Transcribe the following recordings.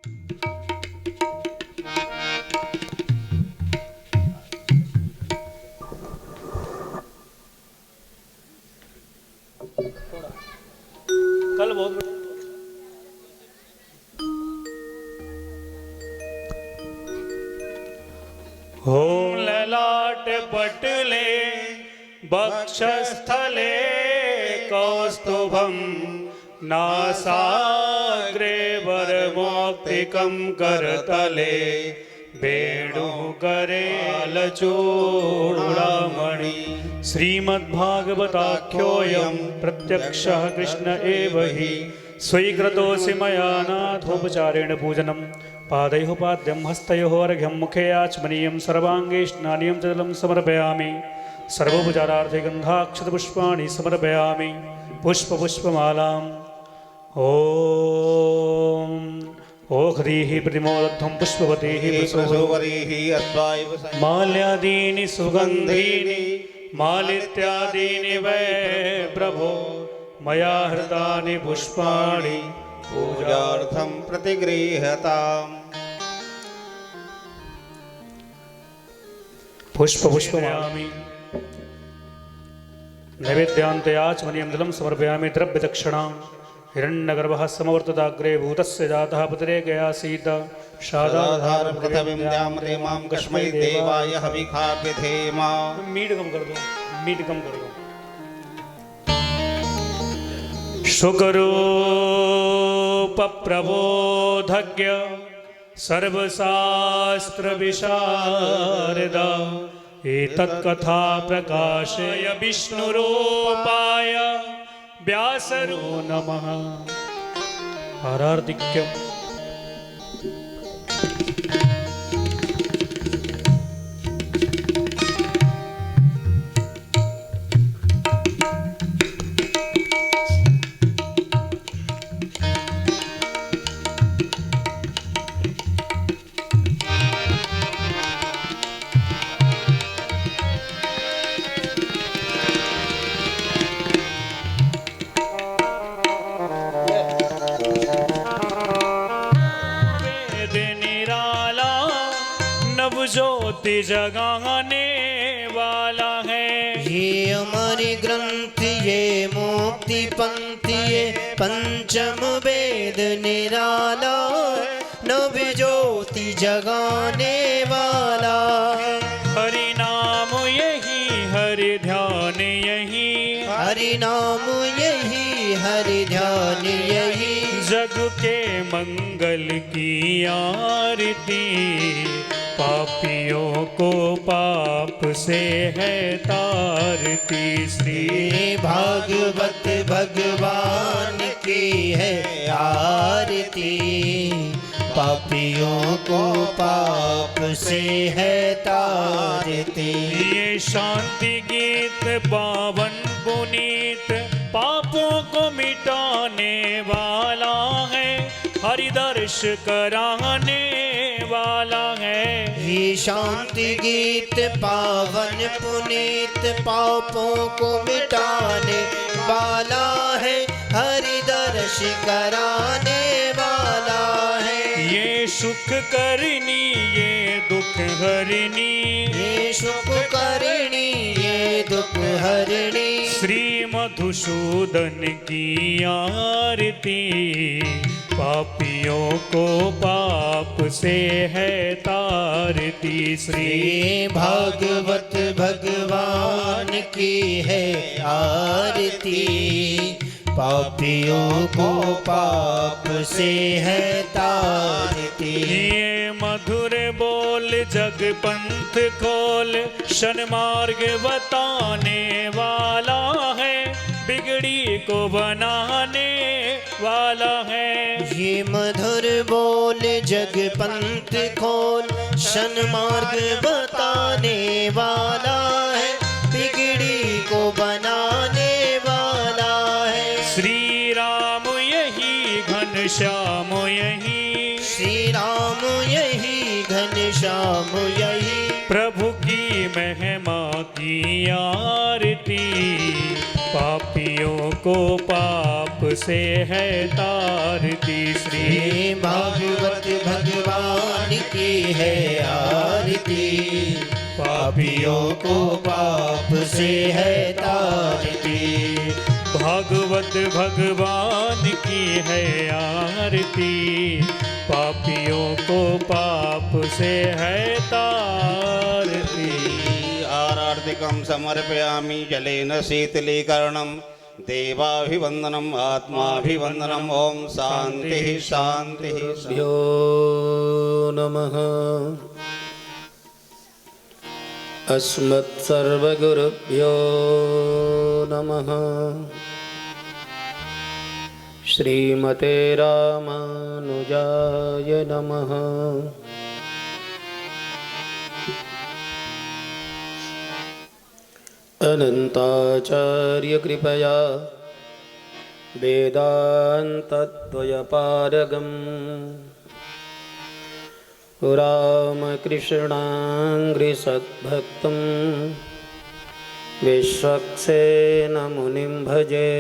कल बहुत हो ललाट पटले वक्षस्थले कौस्तुभं नासाग्रे वरमौक्तिकं करतले वेणुकरे लचूडामणि श्रीमद्भागवताख्योऽयं प्रत्यक्षः कृष्ण एव हि स्वीकृतोऽसि मया नाथोपचारेण पूजनं पादैः पाद्यं हस्तयोः अर्घ्यं मुखे आचमनीयं सर्वाङ्गे स्नानीयं च जलं समर्पयामि सर्वोपचारार्थे गन्धाक्षतपुष्पाणि समर्पयामि पुष्पमालाम् ॐ ओह्रीः प्रतिमोदध्वं पुष्पवतीः माल्यादीनि सुगन्धीनि मालित्यादीनि वै प्रभो मया हृतानि पुष्पाणि पूजार्थं प्रतिगृह्यताम्। पुष्पयामि नैवेद्यान्ते आचमनीयं जलं समर्पयामि द्रव्यदक्षिणां हिरण्यगर्भः समवर्तदाग्रे भूतस्य जातः पतिरेकयासीत् शादाधारं पृथिवीं मां कस्मै देवाय हविखाभ्यधेमा। मीट कम कर दो। शुकरूप प्रबोधज्ञ सर्वशास्त्र विशारद एतत्कथा प्रकाशय विष्णुरूपाय व्यासरो नमः। हरार्दिक्यम् ज्योति जगाने वाला है ये हमारी ग्रंथ ये मुक्ति पंक्ति ये पंचम वेद निराला नव ज्योति जगाने वाला हरि नाम यही हरि ध्यान यही हरि नाम यही हरि ध्यान यही जग के मंगल की आरती पापियों को पाप से है तारती। श्री भागवत भगवान की है आरती पापियों को पाप से है तारती। ये शांति गीत पावन पुनीत पापों को मिटाने वाला है हरिदर्श कराने वाला है। ये शांति गीत पावन पुनीत पापों को मिटाने वाला है हरिदर्श कराने वाला है। ये सुख करनी ये दुख हरनी ये सुख करनी ये दुख हरनी श्री मधुसूदन की आरती पापियों को पाप से है तारती। श्री भागवत भगवान की है आरती पापियों को पाप से है तारती। ये मधुर बोल जग पंथ खोल सन्मार्ग बताने वाला है बिगड़ी को बनाने वाला है। ये मधुर बोल जग पंथ खोल सन्मार्ग बताने वाला है बिगड़ी को बनाने वाला है। श्री राम यही घनश्याम यही श्री राम यही घनश्याम यही प्रभु की महिमा की आरती पापियों को पाप से है तारती। श्री भागवत भगवान की है आरती, पापियों को पाप से है तारती। भागवत भगवान की है आरती, पापियों को पाप से है तारती। आरार्तिकं समर्पयामि जलेन शीतलीकरणं, देवाभिवन्दनम् आत्माभिवन्दनम्। ओम शान्तिः शान्तिः शान्तिः। भ्यो नमः। अस्मत्सर्वगुरुभ्यो नमः। श्रीमते रामानुजाय नमः। अनन्ताचार्यकृपया वेदान्तद्वयपारगम् रामकृष्णाङ्घ्रिसद्भक्तं विश्वक्सेन मुनिं भजे।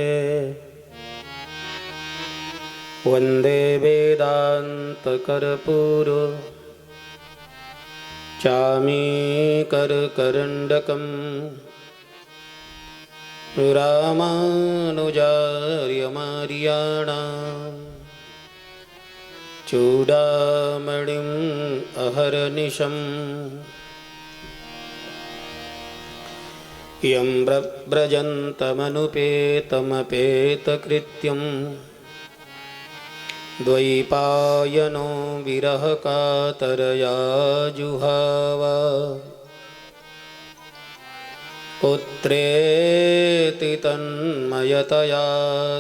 वन्दे वेदान्तकर्पूरो चामीकरकरण्डकम् रामानुजार्यमार्याणां चूडामणिम् अहर्निशम्। यं व्रजन्तमनुपेतमपेतकृत्यं द्वैपायनो विरहकातरया जुहाव। पुत्रेति तन्मयतया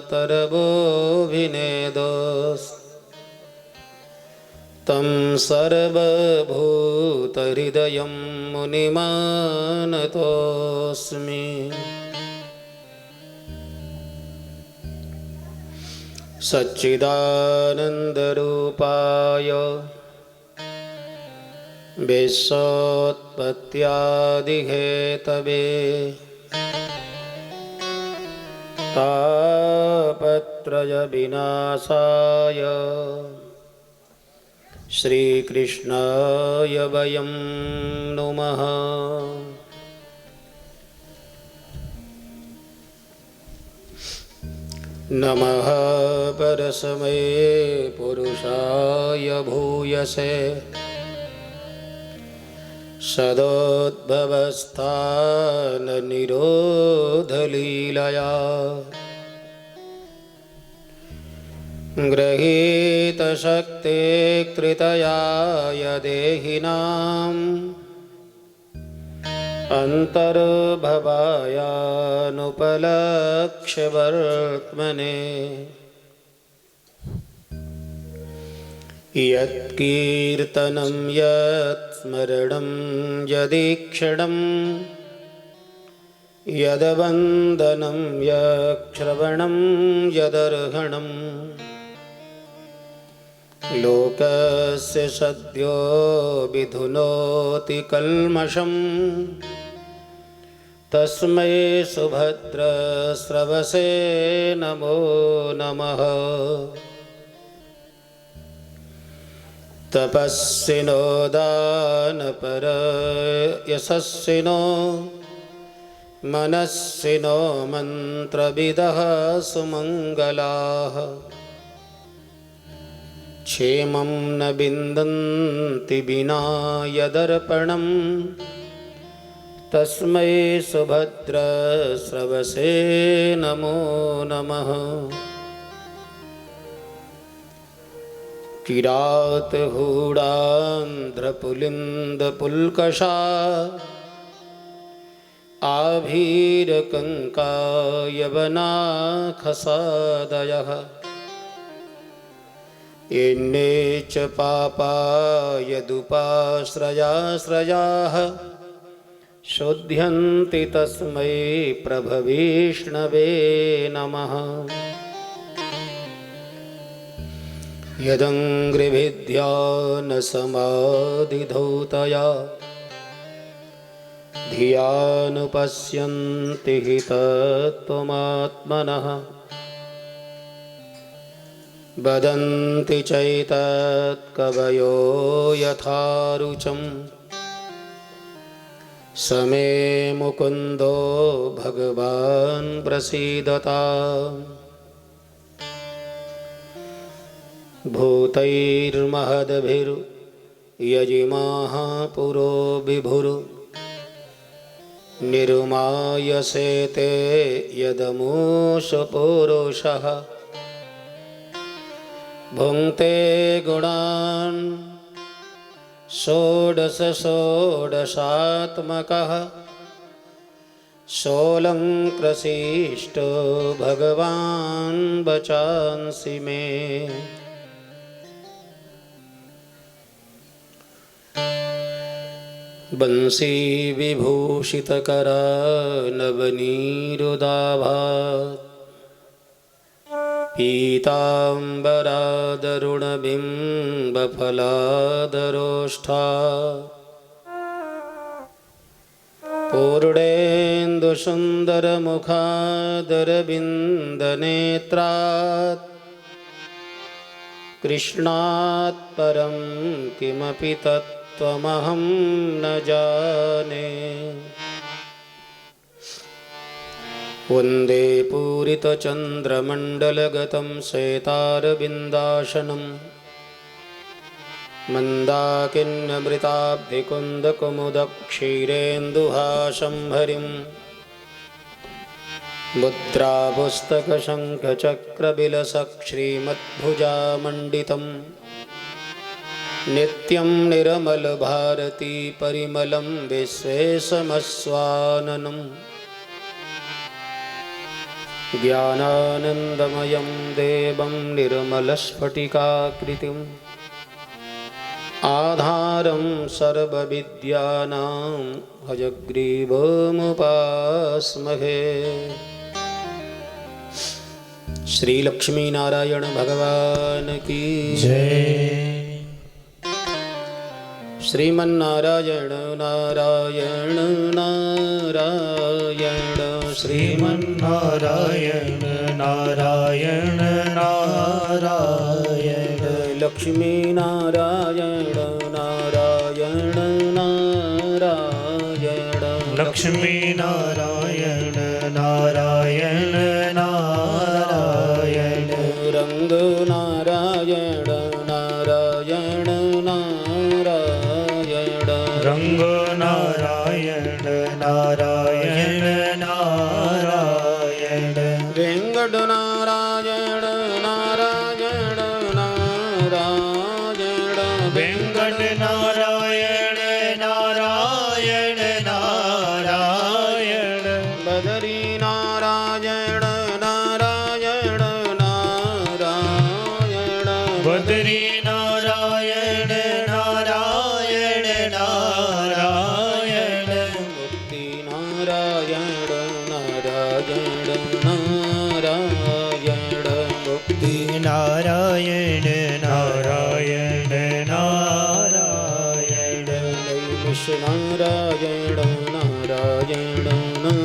तरवोऽभिनेदोस्तं सर्वभूतहृदयं मुनिमानतोऽस्मि। सच्चिदानन्दरूपाय विश्वोत्पत्त्यादिहेतवे तापत्रयविनाशाय श्रीकृष्णाय वयं नुमः। नमः परस्मै पुरुषाय भूयसे सदोद्भवस्थाननिरोधलीलया गृहीतशक्ते कृतयाय देहिनाम् अन्तर्भवायानुपलक्ष्य वर्त्मने। यत्कीर्तनं यत्स्मरणं यदीक्षणं यद्वन्दनं यश्रवणं यदर्हणं लोकस्य सद्यो विधुनोति कल्मषम् तस्मै सुभद्रस्रवसे नमो नमः। तपस्विनो दानपरयशस्विनो मनस्विनो मन्त्रविदः सुमङ्गलाः क्षेमं न विन्दन्ति विना यदर्पणम् तस्मै सुभद्रस्रवसे नमो नमः। किरातहूडान्ध्रपुलिन्दपुल्कषा आभीरकङ्कायवनाखसादयः येन्ने च पापा यदुपाश्रयाश्रयाः शुध्यन्ति तस्मै प्रभविष्णवे नमः। यदङ्घ्रिभिध्यानसमाधिधौतया धियानुपश्यन्ति हि तत्त्वमात्मनः वदन्ति चैतत्कवयो यथारुचं समे मुकुन्दो भगवान् प्रसीदताम् भूतैर्महद्भिर्यजिमाः पुरो विभुर् निर्मायसेते यदमूषपुरुषः भुङ्क्ते गुणान् षोडश षोडशात्मकः सोऽलङ्कृशिष्टो भगवान् वचांसि मे। बंसी विभूषितकरानवनीरुदाभात् पीताम्बरादरुणबिम्बफलादरोष्ठा पूर्णेन्दुसुन्दरमुखादरविन्दनेत्रात् कृष्णात् परं किमपि तत्त्वमहं न जाने। वन्दे पूरितचन्द्रमण्डलगतं श्वेतारविन्दासनं मन्दाकिन्यमृताब्धिकुन्दकुमुदक्षीरेन्दुहासं हरिं मुद्रापुस्तकशङ्खचक्रविलसत् नित्यं निर्मलभारती परिमलं विश्वेशमस्वाननं ज्ञानानन्दमयं देवं निर्मलस्फटिकाकृतिम् आधारं सर्वविद्यानां हयग्रीवमुपास्महे। श्री लक्ष्मी नारायण भगवान की जय। श्रीमन्नारायण नारायण नारायण श्रीमन्नारायण नारायण नारायण लक्ष्मी नारायण नारायण नारायण लक्ष्मी नारायण नारायण नारायण रंग नारायण नारायण नारायण रंग नारायण नारायण नारायण वेंकट नारायण नारायण नारायण वेंकट नारायण नारायण नारायण बदरी नारायण नारायण नारायण बद्री नारायण नारायण नारायण मुक्ति नारायण नारायण नारायण मुक्ति नारायण नारायण नारायण नैमिष नारायण नारायण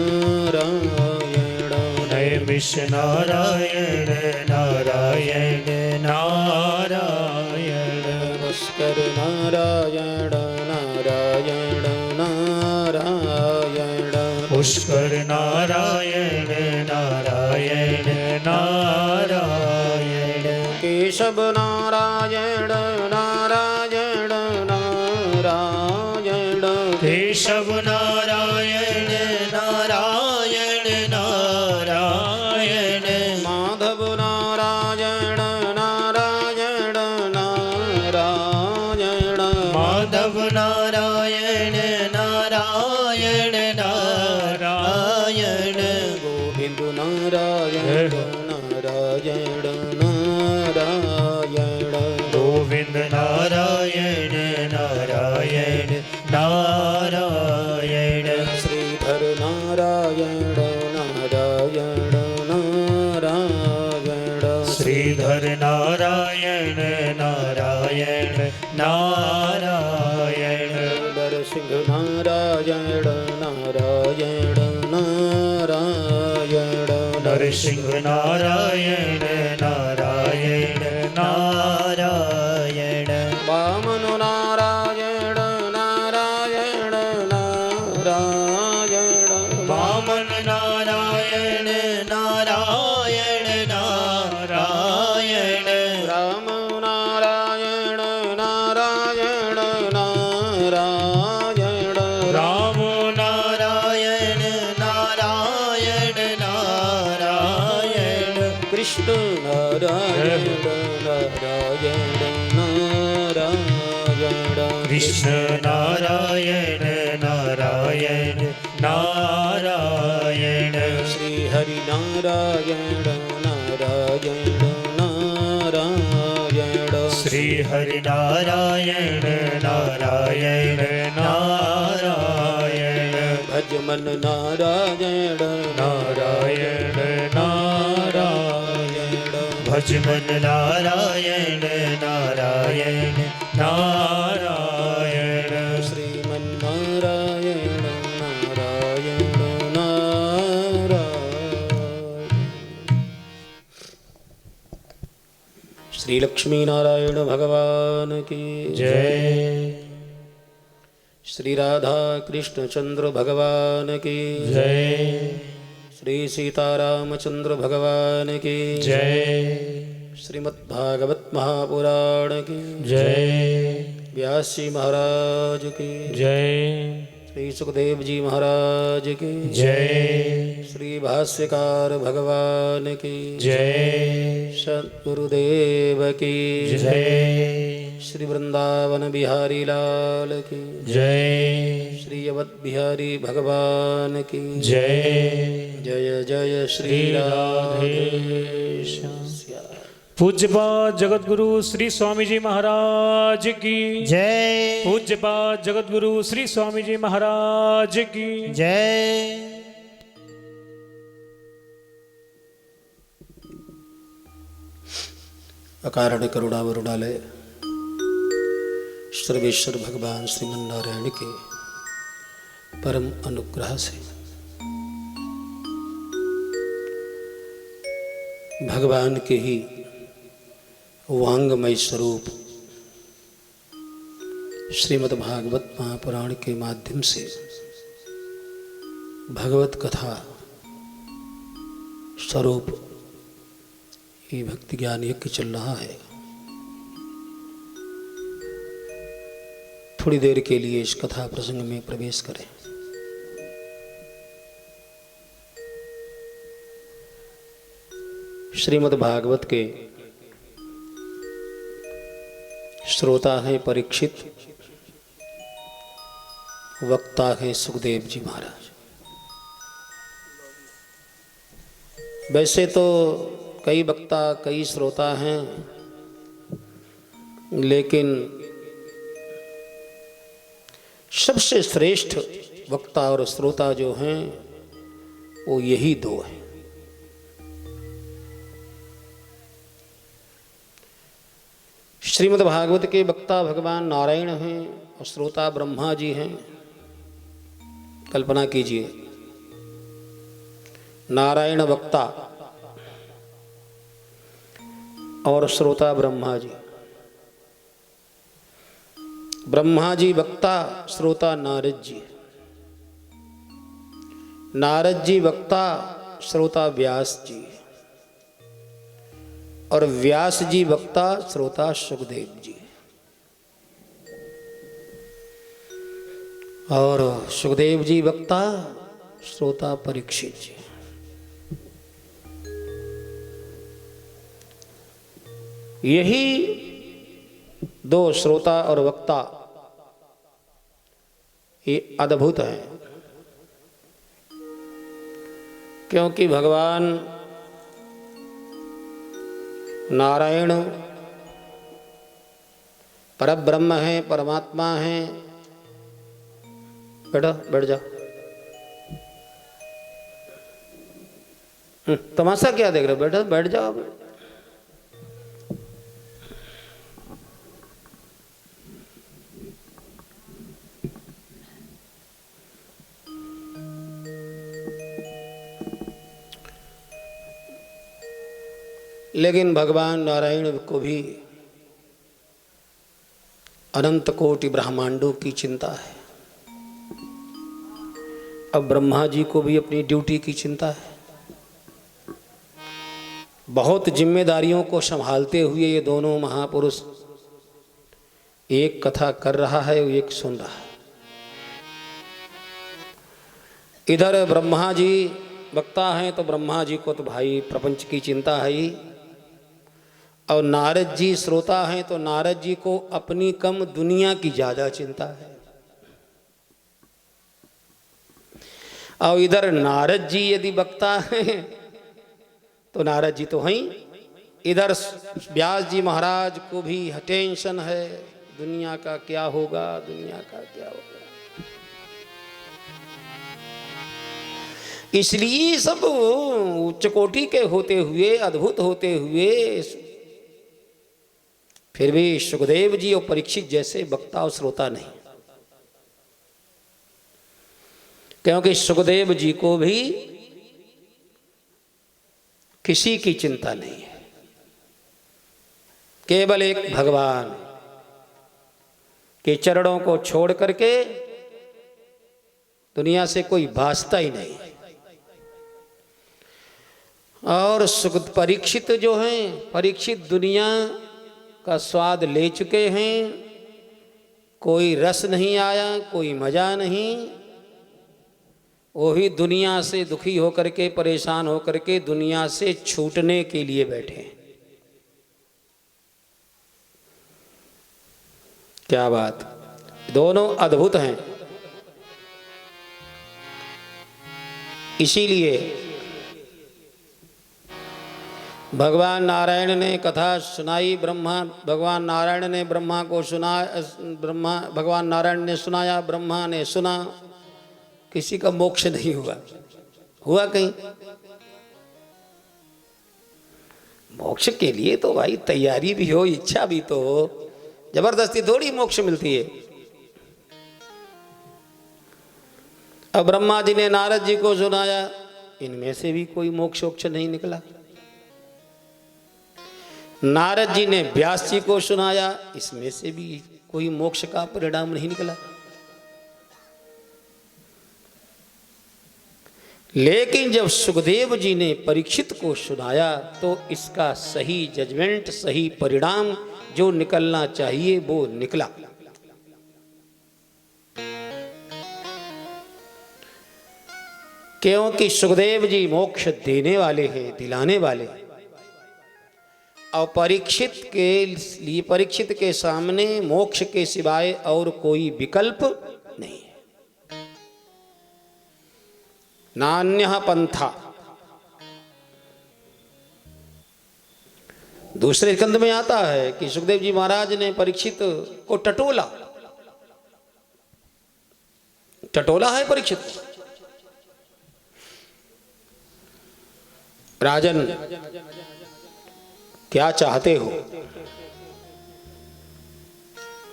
नारायण नैमिष नारायण नारायण नारायण पुष्कर नारायण नारायण नारायण पुष्कर नारायण नारायण नारायण केशव नारायण नारायण नारायण केशव नारायण नारायण नारायण माधव नारायण नारायण नारायण माधव नारायण नारायण नारायण गोविंद नारायण नारायण नारायण गोविंद नारायण नारायण नारायण श्रीधर नारायण नारायण नारायण श्रीधर नारायण नारायण नारायण नरसिंह नारायण नारायण नारायण नरसिंह नारायण नारायण रामनु नारायण नारायण नारायण वामन नारायण नारायण नारायण राम नारायण नारायण नारायण राम नारायण नारायण नारायण कृष्ण नारायण नारायण नारायण कृष्ण नारायण नारायण नारायण श्री हरि नारायण नारायण नारायण श्री हरि नारायण नारायण नारायण भज मन नारायण नारायण नारायण भज मन नारायण नारायण नारायण श्रीमन नारायण नारायण नारायण श्री लक्ष्मी नारायण भगवान की जय श्री राधा कृष्ण चंद्र भगवान की जय श्री सीतारामचंद्र भगवान की जय श्रीमद्भागवत महापुराण की जय व्यास जी महाराज की जय श्री सुखदेव जी महाराज की जय श्री भाष्यकार भगवान की जय सद्गुरुदेव की जय श्री वृंदावन बिहारी लाल की जय श्री अवध बिहारी भगवान की जय जय जय श्री राधेश्याम। पूज्यपाद जगतगुरु श्री स्वामी जी महाराज की जय पूज्यपाद जगतगुरु श्री स्वामी जी महाराज की जय अकारण करुणावरुणालय सर्वेश्वर भगवान श्रीमन्नारायण के परम अनुग्रह से भगवान के ही वांगमय स्वरूप श्रीमद्भागवत महापुराण के माध्यम से भगवत कथा स्वरूप ये भक्ति ज्ञान यज्ञ चल रहा है। थोड़ी देर के लिए इस कथा प्रसंग में प्रवेश करें। श्रीमद्भागवत के श्रोता हैं परीक्षित, वक्ता हैं सुखदेव जी महाराज। वैसे तो कई वक्ता कई श्रोता हैं, लेकिन सबसे श्रेष्ठ वक्ता और श्रोता जो हैं वो यही दो हैं। श्रीमद् भागवत के वक्ता भगवान नारायण हैं और श्रोता ब्रह्मा जी हैं। कल्पना कीजिए, नारायण वक्ता और श्रोता ब्रह्मा जी। ब्रह्मा जी वक्ता, श्रोता नारद जी। नारद जी वक्ता, श्रोता व्यास जी। और व्यास जी वक्ता, श्रोता सुखदेव जी। और सुखदेव जी वक्ता, श्रोता परीक्षित जी। यही दो श्रोता और वक्ता ये अद्भुत हैं, क्योंकि भगवान नारायण परब्रह्म है, परमात्मा है। बेटा बैठ जाओ। तमाशा क्या देख रहे हो? बेटा बैठ जाओ। लेकिन भगवान नारायण को भी अनंत कोटि ब्रह्मांडों की चिंता है। अब ब्रह्मा जी को भी अपनी ड्यूटी की चिंता है। बहुत जिम्मेदारियों को संभालते हुए ये दोनों महापुरुष एक कथा कर रहा है, एक सुन रहा है। इधर ब्रह्मा जी वक्ता हैं तो ब्रह्मा जी को तो भाई प्रपंच की चिंता है ही, और नारद जी श्रोता हैं तो नारद जी को अपनी कम दुनिया की ज़्यादा चिंता है। और इधर नारद जी यदि वक्ता हैं तो नारद जी तो हैं, इधर व्यास जी महाराज को भी टेंशन है, दुनिया का क्या होगा, दुनिया का क्या होगा। इसलिए सब उच्च कोटि के होते हुए, अद्भुत होते हुए, फिर भी सुखदेव जी और परीक्षित जैसे वक्ता और श्रोता नहीं, क्योंकि सुखदेव जी को भी किसी की चिंता नहीं है, केवल एक भगवान के चरणों को छोड़ करके दुनिया से कोई वास्ता ही नहीं। और परीक्षित जो हैं, परीक्षित दुनिया का स्वाद ले चुके हैं, कोई रस नहीं आया, कोई मजा नहीं, वो भी दुनिया से दुखी होकर के, परेशान होकर के दुनिया से छूटने के लिए बैठे। क्या बात, दोनों अद्भुत हैं। इसीलिए भगवान नारायण ने कथा सुनाई, भगवान नारायण ने ब्रह्मा को भगवान नारायण ने सुनाया, ब्रह्मा ने सुना, किसी का मोक्ष नहीं हुआ कहीं। मोक्ष के लिए तो भाई तैयारी भी हो, इच्छा भी तो हो, जबरदस्ती थोड़ी मोक्ष मिलती है। अब ब्रह्मा जी ने नारद जी को सुनाया, इनमें से भी कोई मोक्ष नहीं निकला। नारद जी ने व्यास जी को सुनाया, इसमें से भी कोई मोक्ष का परिणाम नहीं निकला। लेकिन जब सुखदेव जी ने परीक्षित को सुनाया तो इसका सही जजमेंट, सही परिणाम जो निकलना चाहिए वो निकला। क्योंकि सुखदेव जी मोक्ष देने वाले हैं, दिलाने वाले हैं, और परीक्षित के लिए, परीक्षित के सामने मोक्ष के सिवाय और कोई विकल्प नहीं है। नान्यः पंथा। दूसरे स्कंद में आता है कि सुखदेव जी महाराज ने परीक्षित को टटोला है परीक्षित। राजन क्या चाहते हो?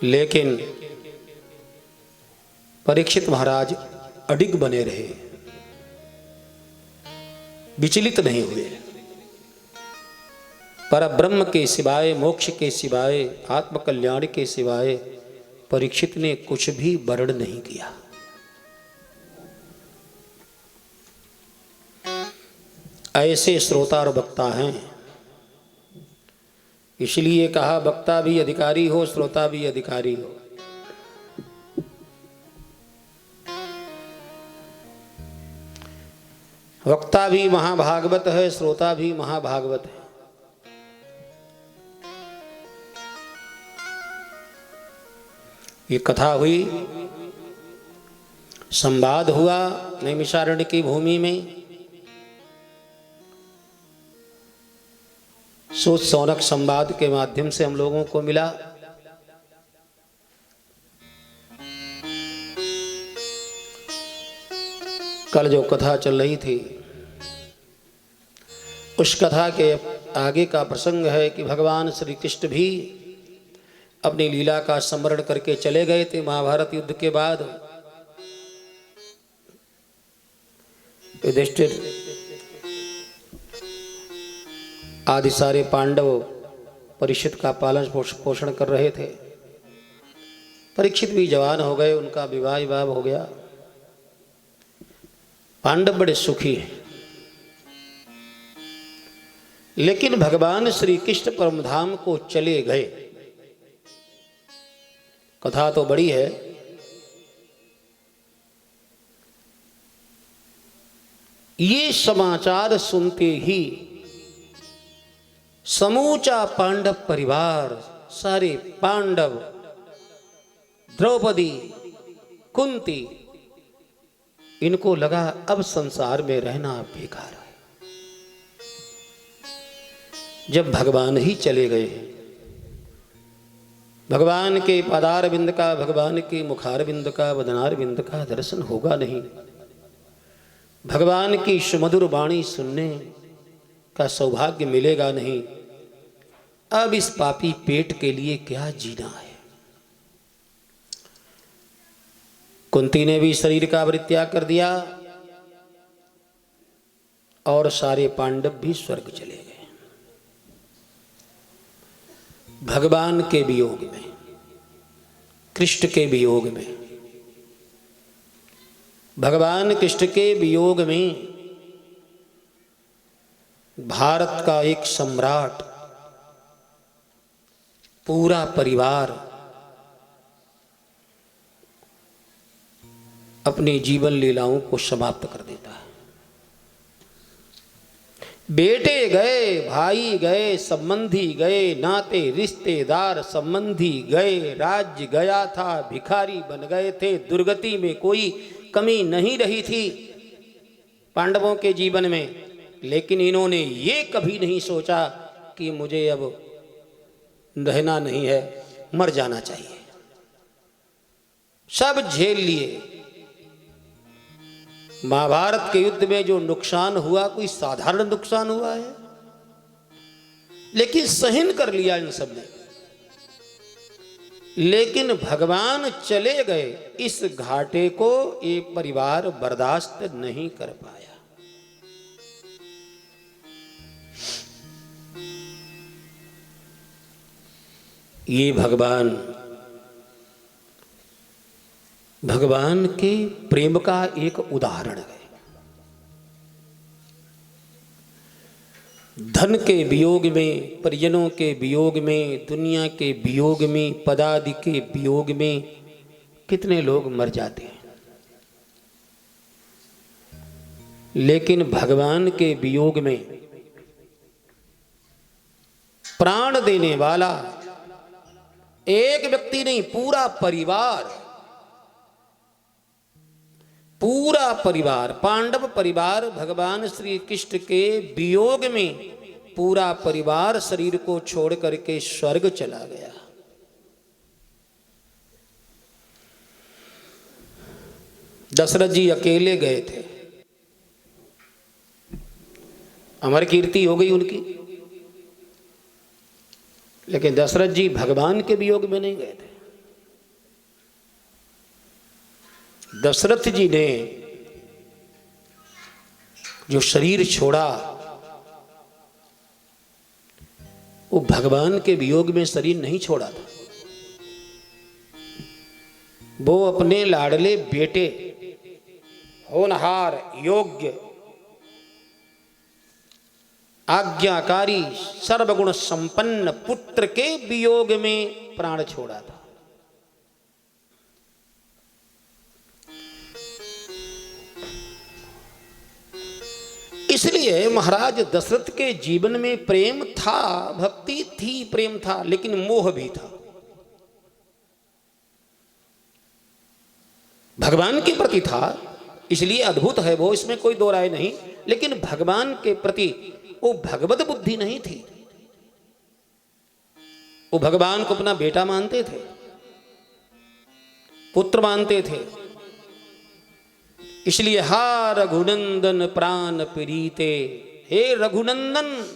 लेकिन परीक्षित महाराज अडिग बने रहे, विचलित नहीं हुए। पर ब्रह्म के सिवाय, मोक्ष के सिवाय, आत्मकल्याण के सिवाय परीक्षित ने कुछ भी वर्ण नहीं किया। ऐसे श्रोता और वक्ता हैं। इसलिए कहा वक्ता भी अधिकारी हो, श्रोता भी अधिकारी हो। वक्ता भी महाभागवत है, श्रोता भी महाभागवत है। ये कथा हुई, संवाद हुआ नैमिषारण्य की भूमि में। सूत सौनक संवाद के माध्यम से हम लोगों को मिला। कल जो कथा चल रही थी उस कथा के आगे का प्रसंग है कि भगवान श्री कृष्ण भी अपनी लीला का स्मरण करके चले गए थे। महाभारत युद्ध के बाद युधिष्ठिर आदि सारे पांडव परीक्षित का पालन पोषण कर रहे थे। परीक्षित भी जवान हो गए, उनका विवाह विवाह हो गया। पांडव बड़े सुखी हैं। लेकिन भगवान श्री कृष्ण परमधाम को चले गए। कथा तो बड़ी है। ये समाचार सुनते ही समूचा पांडव परिवार, सारे पांडव, द्रौपदी, कुंती, इनको लगा अब संसार में रहना बेकार है। जब भगवान ही चले गए हैं, भगवान के पदार बिंद का, भगवान के मुखार बिंद का, वदनार बिंद का दर्शन होगा नहीं, भगवान की सुमधुर वाणी सुनने का सौभाग्य मिलेगा नहीं, अब इस पापी पेट के लिए क्या जीना है। कुंती ने भी शरीर का परित्याग कर दिया और सारे पांडव भी स्वर्ग चले गए भगवान के वियोग में, कृष्ण के वियोग में। भगवान कृष्ण के वियोग में भारत का एक सम्राट, पूरा परिवार अपनी जीवन लीलाओं को समाप्त कर देता है। बेटे गए, भाई गए, संबंधी गए, नाते रिश्तेदार संबंधी गए, राज्य गया था, भिखारी बन गए थे, दुर्गति में कोई कमी नहीं रही थी पांडवों के जीवन में। लेकिन इन्होंने ये कभी नहीं सोचा कि मुझे अब रहना नहीं है, मर जाना चाहिए। सब झेल लिए। महाभारत के युद्ध में जो नुकसान हुआ कोई साधारण नुकसान हुआ है, लेकिन सहन कर लिया इन सब ने। लेकिन भगवान चले गए, इस घाटे को ये परिवार बर्दाश्त नहीं कर पाया। ये भगवान के प्रेम का एक उदाहरण है। धन के वियोग में, परिजनों के वियोग में, दुनिया के वियोग में, पदादि के वियोग में कितने लोग मर जाते हैं। लेकिन भगवान के वियोग में प्राण देने वाला एक व्यक्ति नहीं, पूरा परिवार, पांडव परिवार भगवान श्री कृष्ण के वियोग में पूरा परिवार शरीर को छोड़ करके स्वर्ग चला गया। दशरथ जी अकेले गए थे, अमर कीर्ति हो गई उनकी। लेकिन दशरथ जी भगवान के वियोग में नहीं गए थे। दशरथ जी ने जो शरीर छोड़ा वो भगवान के वियोग में शरीर नहीं छोड़ा था। वो अपने लाडले बेटे, होनहार, योग्य, आज्ञाकारी, सर्वगुण संपन्न पुत्र के वियोग में प्राण छोड़ा था। इसलिए महाराज दशरथ के जीवन में प्रेम था, भक्ति थी, प्रेम था, लेकिन मोह भी था। भगवान के प्रति था, इसलिए अद्भुत है वो, इसमें कोई दो राय नहीं। लेकिन भगवान के प्रति वो भगवत बुद्धि नहीं थी। वो भगवान को अपना बेटा मानते थे, पुत्र मानते थे। इसलिए हा रघुनंदन प्राण प्रीते, हे रघुनंदन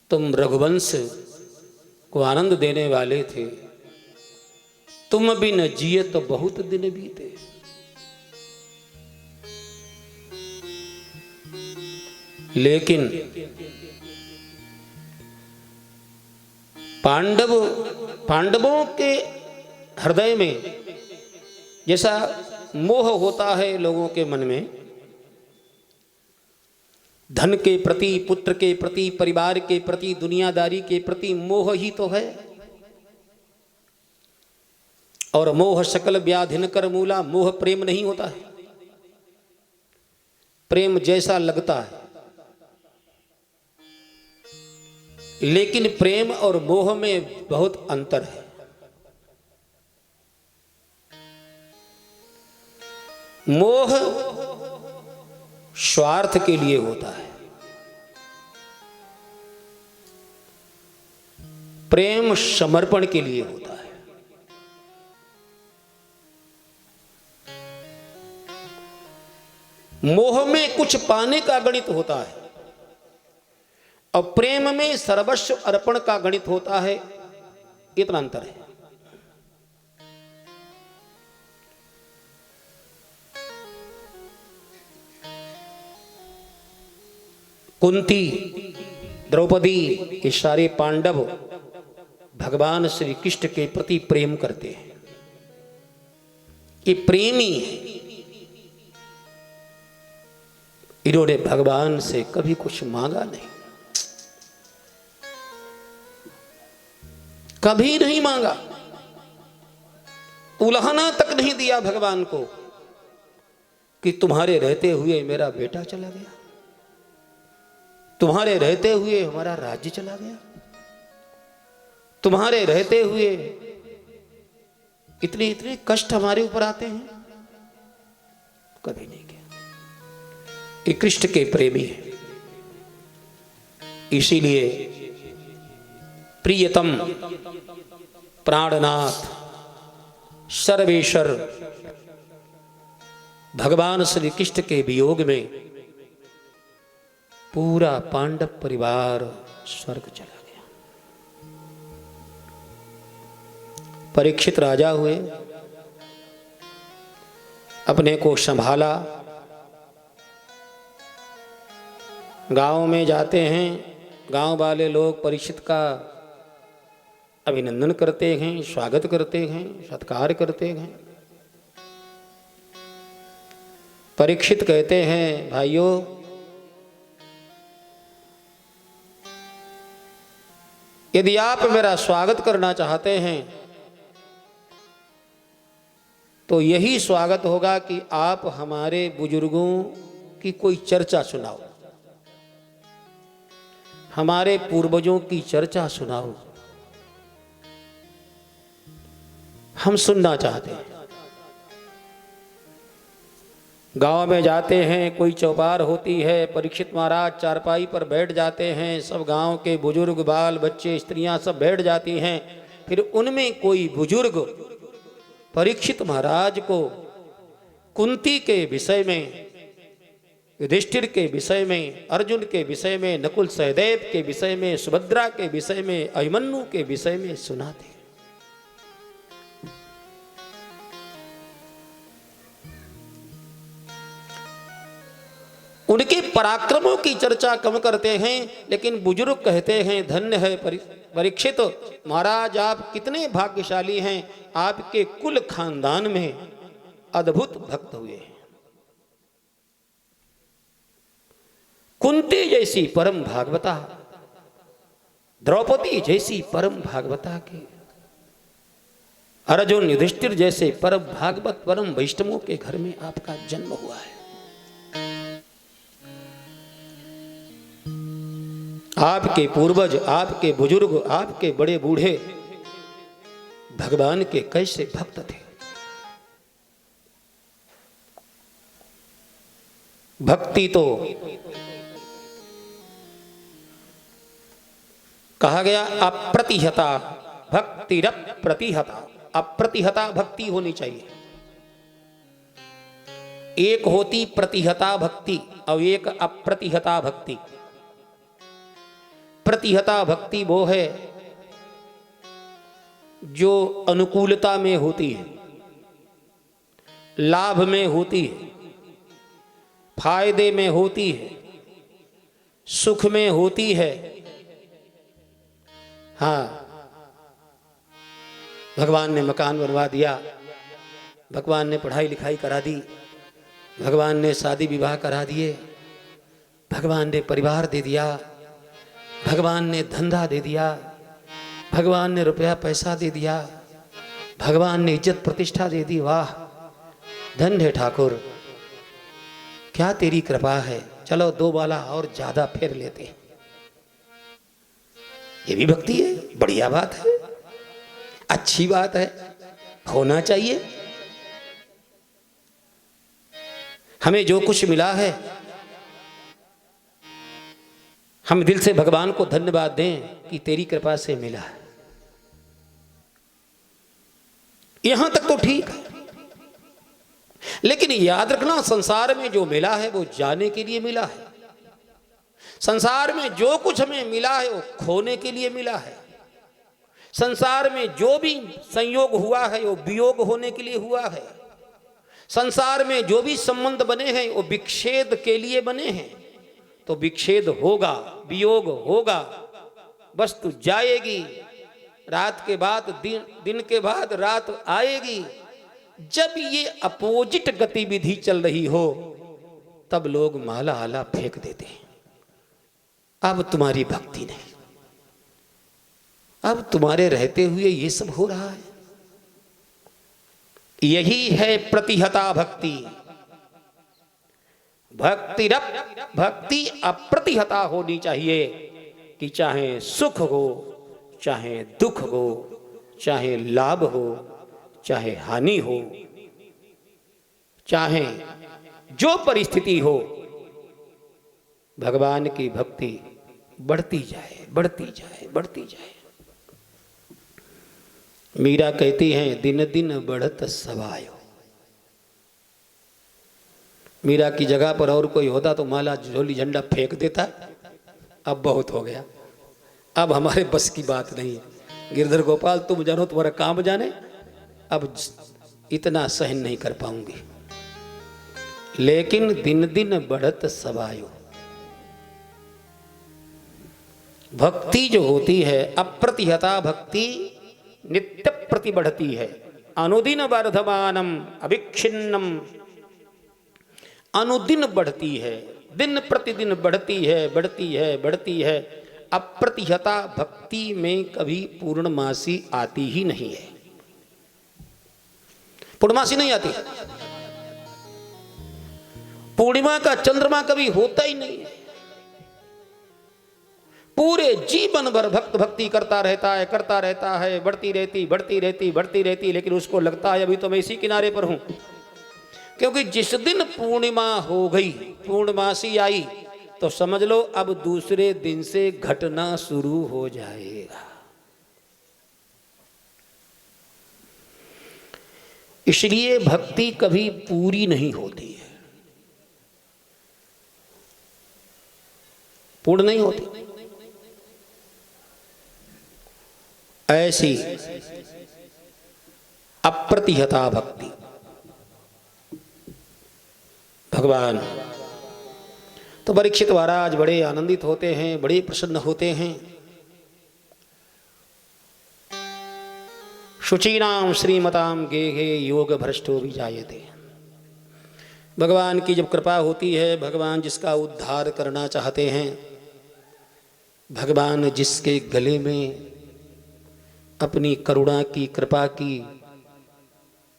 तुम रघुवंश को आनंद देने वाले थे, तुम बिन जिए तो बहुत दिन बीते। लेकिन पांडवों के हृदय में जैसा मोह होता है लोगों के मन में, धन के प्रति, पुत्र के प्रति, परिवार के प्रति, दुनियादारी के प्रति मोह ही तो है। और मोह सकल व्याधिन कर मूला, मोह प्रेम नहीं होता है। प्रेम जैसा लगता है, लेकिन प्रेम और मोह में बहुत अंतर है। मोह स्वार्थ के लिए होता है, प्रेम समर्पण के लिए होता है। मोह में कुछ पाने का गणित होता है और प्रेम में सर्वस्व अर्पण का गणित होता है। इतना अंतर है। कुंती, द्रौपदी, ये सारे पांडव भगवान श्री कृष्ण के प्रति प्रेम करते हैं। ये प्रेमी है। इन्होंने भगवान से कभी कुछ मांगा नहीं, कभी नहीं मांगा, उल्हाना तक नहीं दिया भगवान को कि तुम्हारे रहते हुए मेरा बेटा चला गया, तुम्हारे रहते हुए हमारा राज्य चला गया, तुम्हारे रहते हुए इतने इतने कष्ट हमारे ऊपर आते हैं। कभी नहीं किया। ये कृष्ण के प्रेमी है। इसीलिए प्रियतम, प्राणनाथ, सर्वेश्वर भगवान श्री कृष्ण के वियोग में पूरा पांडव परिवार स्वर्ग चला गया। परीक्षित राजा हुए, अपने को संभाला, गांव में जाते हैं, गांव वाले लोग परीक्षित का अभिनंदन करते हैं, स्वागत करते हैं, सत्कार करते हैं। परीक्षित कहते हैं, भाइयों यदि आप मेरा स्वागत करना चाहते हैं तो यही स्वागत होगा कि आप हमारे बुजुर्गों की कोई चर्चा सुनाओ, हमारे पूर्वजों की चर्चा सुनाओ, हम सुनना चाहते हैं। गांव में जाते हैं, कोई चौपार होती है, परीक्षित महाराज चारपाई पर बैठ जाते हैं, सब गांव के बुजुर्ग, बाल बच्चे, स्त्रियां सब बैठ जाती हैं। फिर उनमें कोई बुजुर्ग परीक्षित महाराज को कुंती के विषय में, युधिष्ठिर के विषय में, अर्जुन के विषय में, नकुल सहदेव के विषय में, सुभद्रा के विषय में, अभिमन्यु के विषय में सुनाते हैं। उनके पराक्रमों की चर्चा कम करते हैं, लेकिन बुजुर्ग कहते हैं धन्य है परीक्षित महाराज, आप कितने भाग्यशाली हैं, आपके कुल खानदान में अद्भुत भक्त हुए हैं। कुंती जैसी परम भागवता, द्रौपदी जैसी परम भागवता की, अर्जुन युधिष्ठिर जैसे परम भागवत परम वैष्णवों के घर में आपका जन्म हुआ है। आपके पूर्वज, आपके बुजुर्ग, आपके बड़े बूढ़े भगवान के कैसे भक्त थे। भक्ति तो कहा गया अप्रतिहता भक्तिरप्रतिहता, अप्रतिहता भक्ति होनी चाहिए। एक होती प्रतिहता भक्ति और एक अप्रतिहता भक्ति। प्रतिहता भक्ति वो है जो अनुकूलता में होती है, लाभ में होती है, फायदे में होती है, सुख में होती है। हाँ, भगवान ने मकान बनवा दिया, भगवान ने पढ़ाई लिखाई करा दी, भगवान ने शादी विवाह करा दिए, भगवान ने परिवार दे दिया, भगवान ने धंधा दे दिया, भगवान ने रुपया पैसा दे दिया, भगवान ने इज्जत प्रतिष्ठा दे दी। वाह धन्य है ठाकुर, क्या तेरी कृपा है। चलो 2 बाला और ज्यादा फेर लेते हैं। ये भी भक्ति है, बढ़िया बात है, अच्छी बात है, होना चाहिए। हमें जो कुछ मिला है हम दिल से भगवान को धन्यवाद दें कि तेरी कृपा से मिला है। यहां तक तो ठीक है, लेकिन याद रखना संसार में जो मिला है वो जाने के लिए मिला है। संसार में जो कुछ हमें मिला है वो खोने के लिए मिला है। संसार में जो भी संयोग हुआ है वो वियोग होने के लिए हुआ है। संसार में जो भी संबंध बने हैं वो विच्छेद के लिए बने हैं। तो विच्छेद होगा, वियोग होगा, वस्तु जाएगी, रात के बाद दिन, दिन के बाद रात आएगी। जब ये अपोजिट गतिविधि चल रही हो तब लोग माला आला फेंक देते हैं। अब तुम्हारी भक्ति नहीं, अब तुम्हारे रहते हुए ये सब हो रहा है। यही है प्रतिहता भक्ति। भक्ति अप्रतिहता होनी चाहिए कि चाहे सुख हो, चाहे दुख हो, चाहे लाभ हो, चाहे हानि हो, चाहे जो परिस्थिति हो, भगवान की भक्ति बढ़ती जाए, बढ़ती जाए, बढ़ती जाए। मीरा कहती हैं दिन दिन बढ़त सवायो। मीरा की जगह पर और कोई होता तो माला झोली झंडा फेंक देता। अब बहुत हो गया, अब हमारे बस की बात नहीं है। गिरधर गोपाल तुम जानो, तुम्हारा काम जाने, अब इतना सहन नहीं कर पाऊंगी। लेकिन दिन दिन बढ़त सवायो। भक्ति जो होती है अप्रतिहता भक्ति नित्य प्रति बढ़ती है। अनुदिन वर्धमानम अविच्छिन्नम, अनुदिन बढ़ती है, दिन प्रतिदिन बढ़ती है, बढ़ती है, बढ़ती है। अप्रतिहता भक्ति में कभी पूर्णमासी आती ही नहीं है। पूर्णमासी नहीं आती, पूर्णिमा का चंद्रमा कभी होता ही नहीं है। पूरे जीवन भर भक्त भक्ति करता रहता है, करता रहता है, बढ़ती रहती, बढ़ती रहती, बढ़ती रहती, लेकिन उसको लगता है अभी तो मैं इसी किनारे पर हूं। क्योंकि जिस दिन पूर्णिमा हो गई, पूर्णमासी आई, तो समझ लो अब दूसरे दिन से घटना शुरू हो जाएगा। इसलिए भक्ति कभी पूरी नहीं होती है, पूर्ण नहीं होती। ऐसी अप्रतिहता भक्ति भगवान। तो परीक्षित महाराज बड़े आनंदित होते हैं, बड़े प्रसन्न होते हैं। शुचीनाम श्रीमताम गेहे योग भ्रष्टो भी जायते। भगवान की जब कृपा होती है, भगवान जिसका उद्धार करना चाहते हैं, भगवान जिसके गले में अपनी करुणा की, कृपा की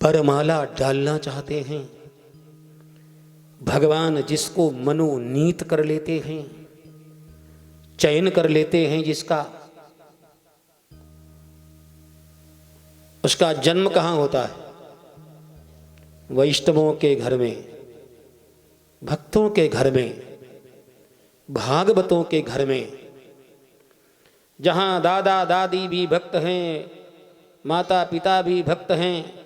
परमाला डालना चाहते हैं, भगवान जिसको मनोनीत कर लेते हैं, चयन कर लेते हैं, जिसका उसका जन्म कहाँ होता है? वैष्णवों के घर में, भक्तों के घर में, भागवतों के घर में, जहाँ दादा दादी भी भक्त हैं, माता पिता भी भक्त हैं,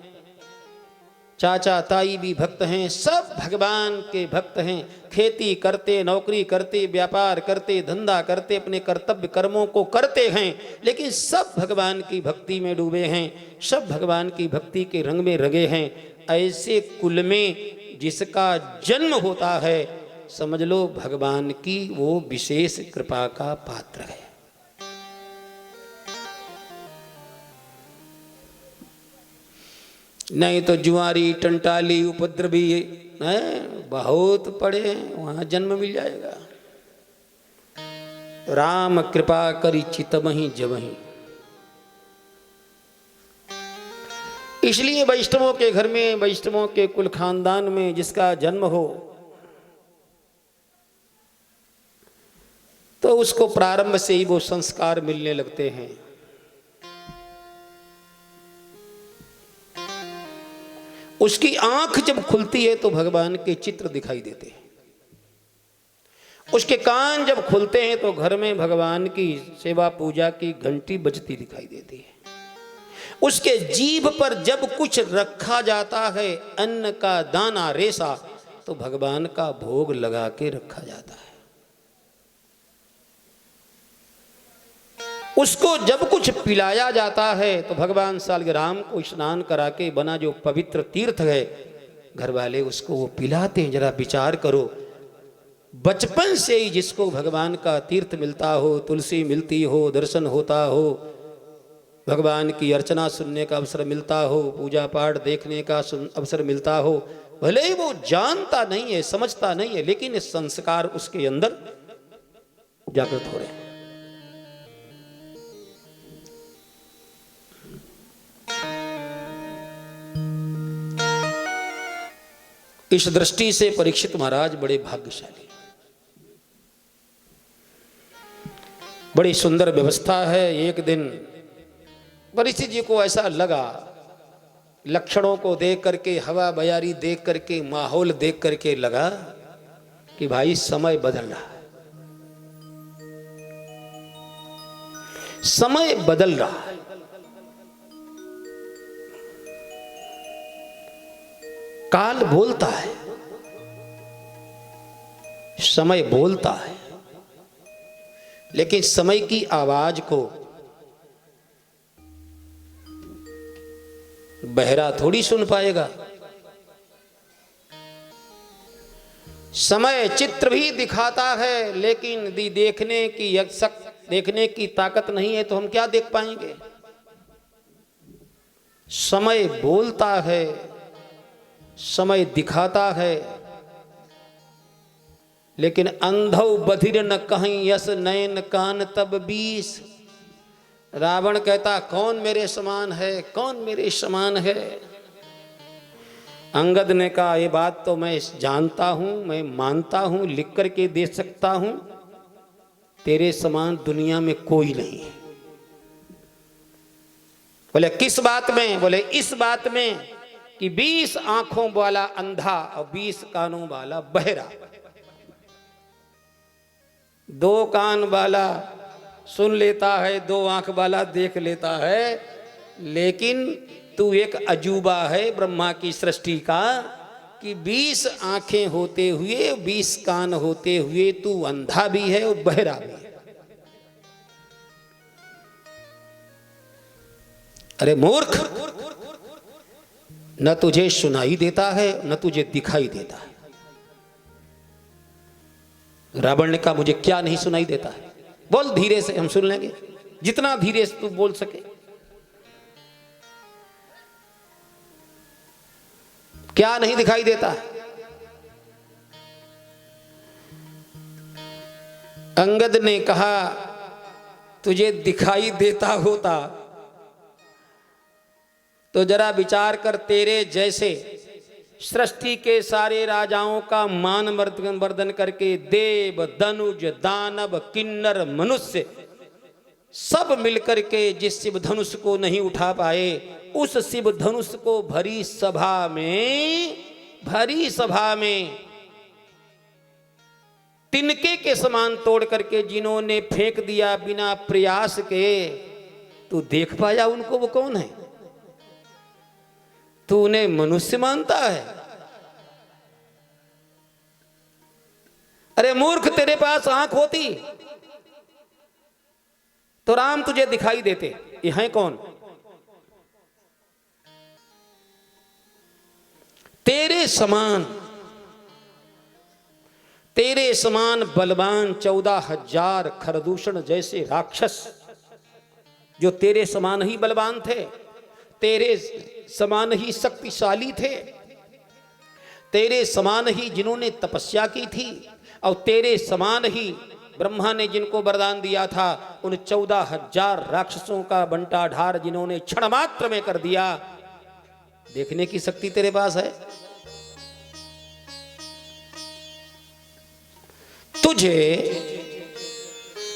चाचा ताई भी भक्त हैं, सब भगवान के भक्त हैं। खेती करते, नौकरी करते, व्यापार करते, धंधा करते, अपने कर्तव्य कर्मों को करते हैं, लेकिन सब भगवान की भक्ति में डूबे हैं, सब भगवान की भक्ति के रंग में रंगे हैं। ऐसे कुल में जिसका जन्म होता है, समझ लो भगवान की वो विशेष कृपा का पात्र है। नहीं तो जुआरी टंटाली उपद्रवी हैं, बहुत पड़े हैं, वहां जन्म मिल जाएगा। राम कृपा करी चितमहि जबहि। इसलिए वैष्णवों के घर में, वैष्णवों के कुल खानदान में जिसका जन्म हो तो उसको प्रारंभ से ही वो संस्कार मिलने लगते हैं। उसकी आंख जब खुलती है तो भगवान के चित्र दिखाई देते हैं। उसके कान जब खुलते हैं तो घर में भगवान की सेवा पूजा की घंटी बजती दिखाई देती है। उसके जीभ पर जब कुछ रखा जाता है, अन्न का दाना रेसा, तो भगवान का भोग लगा के रखा जाता है। उसको जब कुछ पिलाया जाता है तो भगवान सालग्राम को स्नान करा के बना जो पवित्र तीर्थ है, घर वाले उसको वो पिलाते हैं। जरा विचार करो, बचपन से ही जिसको भगवान का तीर्थ मिलता हो, तुलसी मिलती हो, दर्शन होता हो, भगवान की अर्चना सुनने का अवसर मिलता हो, पूजा पाठ देखने का अवसर मिलता हो, भले ही वो जानता नहीं है, समझता नहीं है, लेकिन इस संस्कार उसके अंदर जागृत हो रहे हैं। इस दृष्टि से परीक्षित महाराज बड़े भाग्यशाली, बड़ी सुंदर व्यवस्था है। एक दिन परीक्षित जी को ऐसा लगा, लक्षणों को देख करके, हवा बयारी देख करके, माहौल देख करके लगा कि भाई समय बदल रहा है, समय बदल रहा है। काल बोलता है, समय बोलता है, लेकिन समय की आवाज को बहरा थोड़ी सुन पाएगा। समय चित्र भी दिखाता है, लेकिन देखने की ताकत नहीं है तो हम क्या देख पाएंगे। समय बोलता है, समय दिखाता है, लेकिन अंधौ बधिर न कहीं यस नयन कान तब बीस। रावण कहता कौन मेरे समान है, कौन मेरे समान है। अंगद ने कहा ये बात तो मैं जानता हूं, मैं मानता हूं, लिख करके दे सकता हूं, तेरे समान दुनिया में कोई नहीं है। बोले किस बात में? बोले इस बात में कि 20 आंखों वाला अंधा और 20 कानों वाला बहरा। 2 कान वाला सुन लेता है, 2 आंख वाला देख लेता है, लेकिन तू एक अजूबा है ब्रह्मा की सृष्टि का कि 20 आंखें होते हुए, 20 कान होते हुए तू अंधा भी है और बहरा भी है। अरे मूर्ख, न तुझे सुनाई देता है न तुझे दिखाई देता है। रावण ने कहा मुझे क्या नहीं सुनाई देता है? बोल धीरे से, हम सुन लेंगे, जितना धीरे से तू बोल सके। क्या नहीं दिखाई देता है? अंगद ने कहा तुझे दिखाई देता होता तो जरा विचार कर, तेरे जैसे सृष्टि के सारे राजाओं का मान वर्धन करके देव, धनुज, दानव, किन्नर, मनुष्य सब मिलकर के जिस शिव धनुष को नहीं उठा पाए, उस शिव धनुष को भरी सभा में तिनके के समान तोड़ करके जिन्होंने फेंक दिया बिना प्रयास के, तू देख पाया उनको? वो कौन है? तू उन्हें मनुष्य मानता है? अरे मूर्ख, तेरे पास आंख होती तो राम तुझे दिखाई देते। ये हैं कौन? तेरे समान बलवान 14,000 खरदूषण जैसे राक्षस जो तेरे समान ही बलवान थे, तेरे समान ही शक्तिशाली थे, तेरे समान ही जिन्होंने तपस्या की थी, और तेरे समान ही ब्रह्मा ने जिनको वरदान दिया था उन 14,000 राक्षसों का बंटा ढार जिन्होंने क्षण मात्र में कर दिया। देखने की शक्ति तेरे पास है। तुझे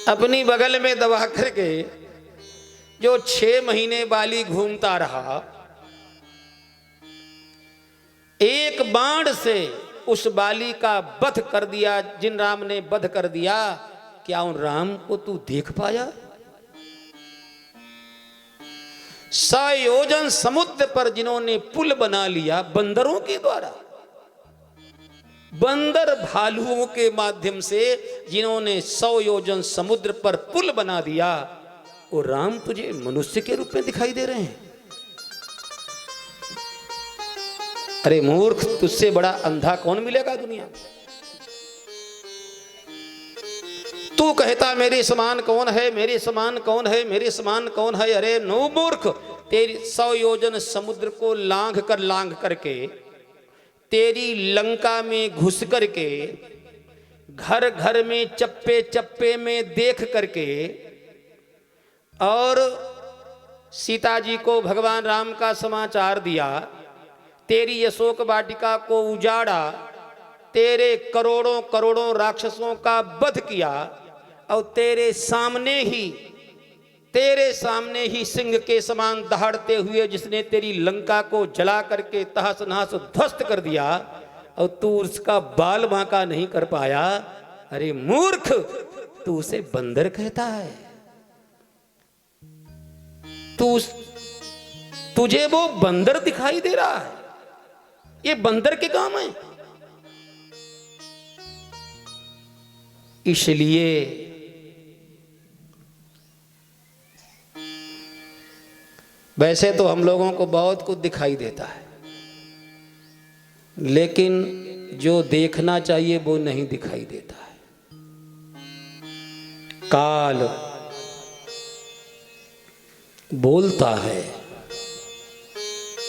अपनी बगल में दबा करके जो 6 महीने बाली घूमता रहा, एक बाण से उस बाली का वध कर दिया। जिन राम ने वध कर दिया, क्या उन राम को तू देख पाया? 100 योजन समुद्र पर जिन्होंने पुल बना लिया बंदरों के द्वारा, बंदर भालुओं के माध्यम से जिन्होंने 100 योजन समुद्र पर पुल बना दिया, वो राम तुझे मनुष्य के रूप में दिखाई दे रहे हैं। अरे मूर्ख, तुझसे बड़ा अंधा कौन मिलेगा दुनिया में? तू कहता मेरे समान कौन है, मेरे समान कौन है, मेरे समान कौन है। अरे नो मूर्ख, तेरी 100 योजन समुद्र को लांघ करके तेरी लंका में घुस करके घर घर में चप्पे चप्पे में देख करके और सीता जी को भगवान राम का समाचार दिया, तेरी अशोक वाटिका को उजाड़ा, तेरे करोड़ों करोड़ों राक्षसों का वध किया, और तेरे सामने ही सिंह के समान दहाड़ते हुए जिसने तेरी लंका को जला करके तहस नहस ध्वस्त कर दिया, और तू उसका बाल बांका नहीं कर पाया। अरे मूर्ख, तू उसे बंदर कहता है। तुझे वो बंदर दिखाई दे रहा है। ये बंदर के काम है। इसलिए वैसे तो हम लोगों को बहुत कुछ दिखाई देता है, लेकिन जो देखना चाहिए वो नहीं दिखाई देता है। काल बोलता है,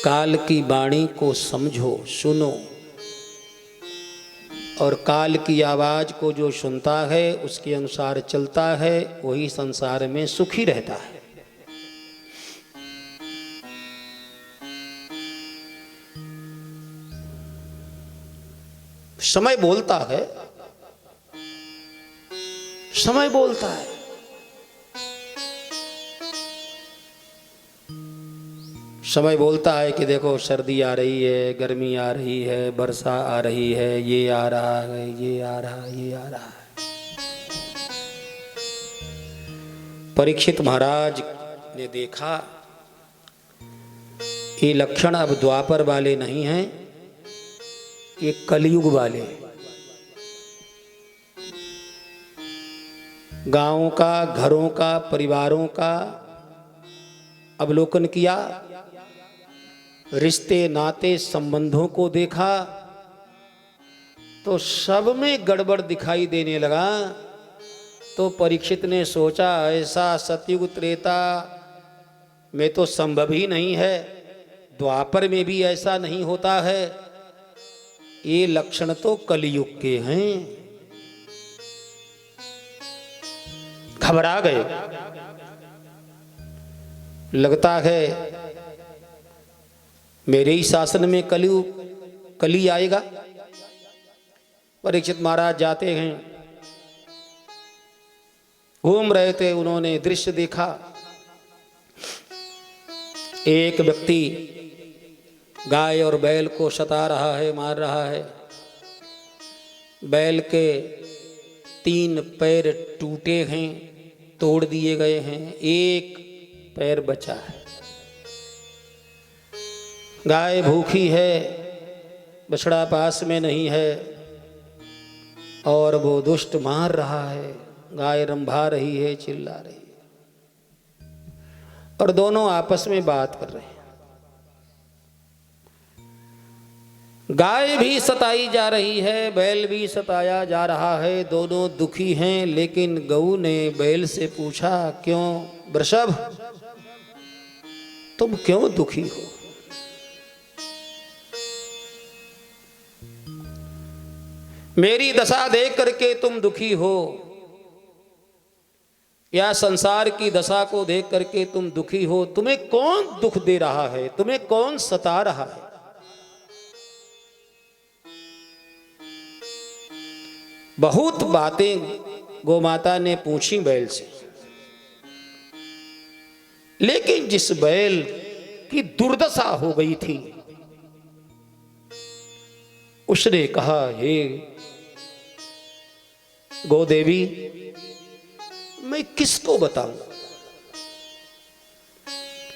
काल की वाणी को समझो, सुनो, और काल की आवाज को जो सुनता है उसके अनुसार चलता है, वही संसार में सुखी रहता है। समय बोलता है, समय बोलता है। समय बोलता है कि देखो सर्दी आ रही है, गर्मी आ रही है, वर्षा आ रही है, ये आ रहा है, ये आ रहा है, ये आ रहा है। परीक्षित महाराज ने देखा ये लक्षण अब द्वापर वाले नहीं हैं, ये कलयुग वाले। गांवों का, घरों का, परिवारों का अवलोकन किया, रिश्ते नाते संबंधों को देखा, तो सब में गड़बड़ दिखाई देने लगा। तो परीक्षित ने सोचा ऐसा सतयुग त्रेता में तो संभव ही नहीं है, द्वापर में भी ऐसा नहीं होता है, ये लक्षण तो कलयुग के हैं। घबरा गए। लगता है मेरे ही शासन में कली आएगा। परीक्षित महाराज जाते हैं, घूम रहे थे, उन्होंने दृश्य देखा। एक व्यक्ति गाय और बैल को सता रहा है, मार रहा है। बैल के 3 पैर टूटे हैं, तोड़ दिए गए हैं, एक पैर बचा है। गाय भूखी है, बछड़ा पास में नहीं है, और वो दुष्ट मार रहा है। गाय रंभा रही है, चिल्ला रही है, और दोनों आपस में बात कर रहे हैं। गाय भी सताई जा रही है, बैल भी सताया जा रहा है, दोनों दुखी हैं। लेकिन गऊ ने बैल से पूछा, क्यों वृषभ, तुम क्यों दुखी हो? मेरी दशा देख करके तुम दुखी हो या संसार की दशा को देख करके तुम दुखी हो? तुम्हें कौन दुख दे रहा है? तुम्हें कौन सता रहा है? बहुत बातें गोमाता ने पूछी बैल से, लेकिन जिस बैल की दुर्दशा हो गई थी उसने कहा, हे गोदेवी, मैं किसको बताऊं?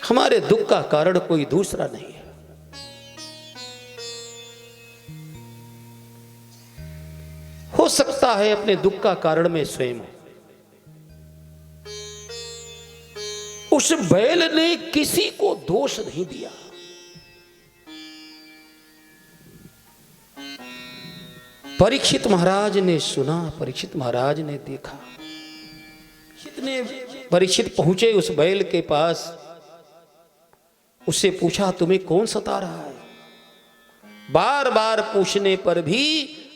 हमारे दुख का कारण कोई दूसरा नहीं है। हो सकता है अपने दुख का कारण मैं स्वयं हूं। उस बैल ने किसी को दोष नहीं दिया। परीक्षित महाराज ने सुना, परीक्षित महाराज ने देखा। परीक्षित पहुंचे उस बैल के पास, उससे पूछा, तुम्हें कौन सता रहा है? बार बार पूछने पर भी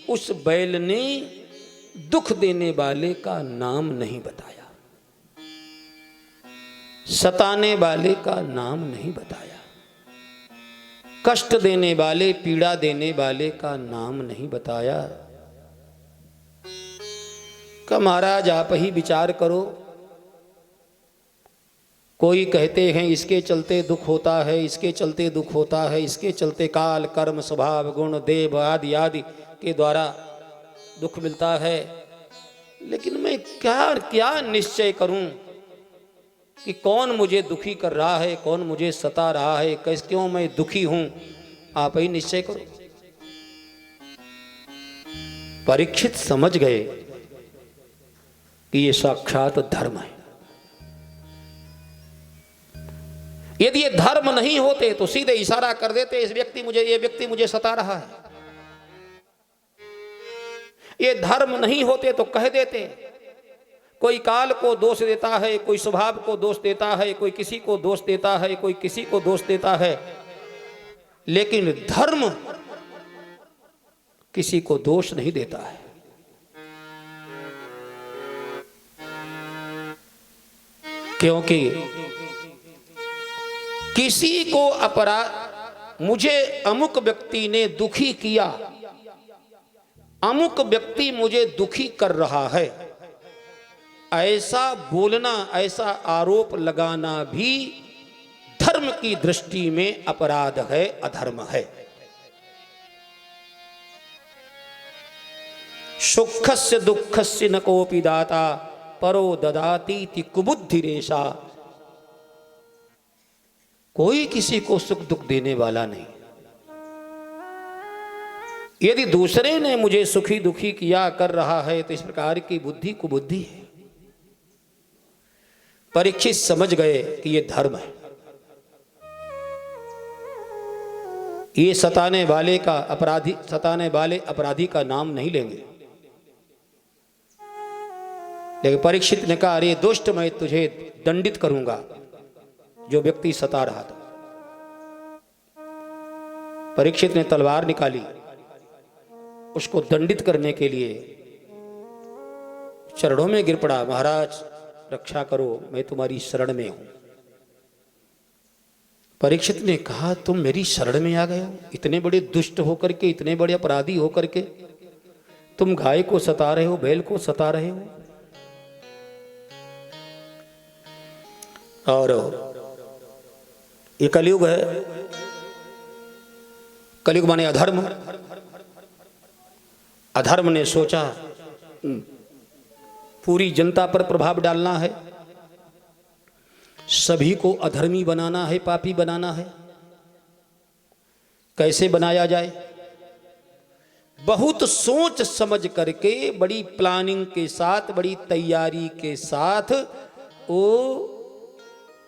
उस बैल ने दुख देने वाले का नाम नहीं बताया, सताने वाले का नाम नहीं बताया, कष्ट देने वाले, पीड़ा देने वाले का नाम नहीं बताया। कि महाराज आप ही विचार करो। कोई कहते हैं इसके चलते दुख होता है, इसके चलते दुख होता है, इसके चलते काल कर्म स्वभाव गुण देव आदि आदि के द्वारा दुख मिलता है। लेकिन मैं क्या क्या निश्चय करूं कि कौन मुझे दुखी कर रहा है, कौन मुझे सता रहा है, कैसे क्यों मैं दुखी हूं? आप ही निश्चय करो। परीक्षित समझ गए कि ये साक्षात धर्म है। यदि ये धर्म नहीं होते तो सीधे इशारा कर देते, इस व्यक्ति मुझे, ये व्यक्ति मुझे सता रहा है। ये धर्म नहीं होते तो कह देते। कोई काल को दोष देता है, कोई स्वभाव को दोष देता है, कोई किसी को दोष देता है, कोई किसी को दोष देता है। लेकिन धर्म किसी को दोष नहीं देता है। क्योंकि किसी को अपराध, मुझे अमुक व्यक्ति ने दुखी किया, अमुक व्यक्ति मुझे दुखी कर रहा है, ऐसा बोलना, ऐसा आरोप लगाना भी धर्म की दृष्टि में अपराध है, अधर्म है। सुखस्य दुःखस्य न कोपि दाता परो ददातीति कुबुद्धिरेषा। कोई किसी को सुख दुख देने वाला नहीं। यदि दूसरे ने मुझे सुखी दुखी किया कर रहा है तो इस प्रकार की बुद्धि कुबुद्धि है। परीक्षित समझ गए कि यह धर्म है। ये सताने वाले का अपराधी, सताने वाले अपराधी का नाम नहीं लेंगे। लेकिन परीक्षित ने कहा, अरे दुष्ट, मैं तुझे दंडित करूंगा जो व्यक्ति सता रहा था। परीक्षित ने तलवार निकाली, उसको दंडित करने के लिए चरणों में गिर पड़ा। महाराज रक्षा करो, मैं तुम्हारी शरण में हूं। परीक्षित ने कहा, तुम मेरी शरण में आ गए हो? इतने बड़े दुष्ट होकर के, इतने बड़े अपराधी होकर के तुम गाय को सता रहे हो, बैल को सता रहे हो। और ये कलयुग है। कलयुग माने अधर्म। अधर्म ने सोचा पूरी जनता पर प्रभाव डालना है, सभी को अधर्मी बनाना है, पापी बनाना है। कैसे बनाया जाए? बहुत सोच समझ करके, बड़ी प्लानिंग के साथ, बड़ी तैयारी के साथ वो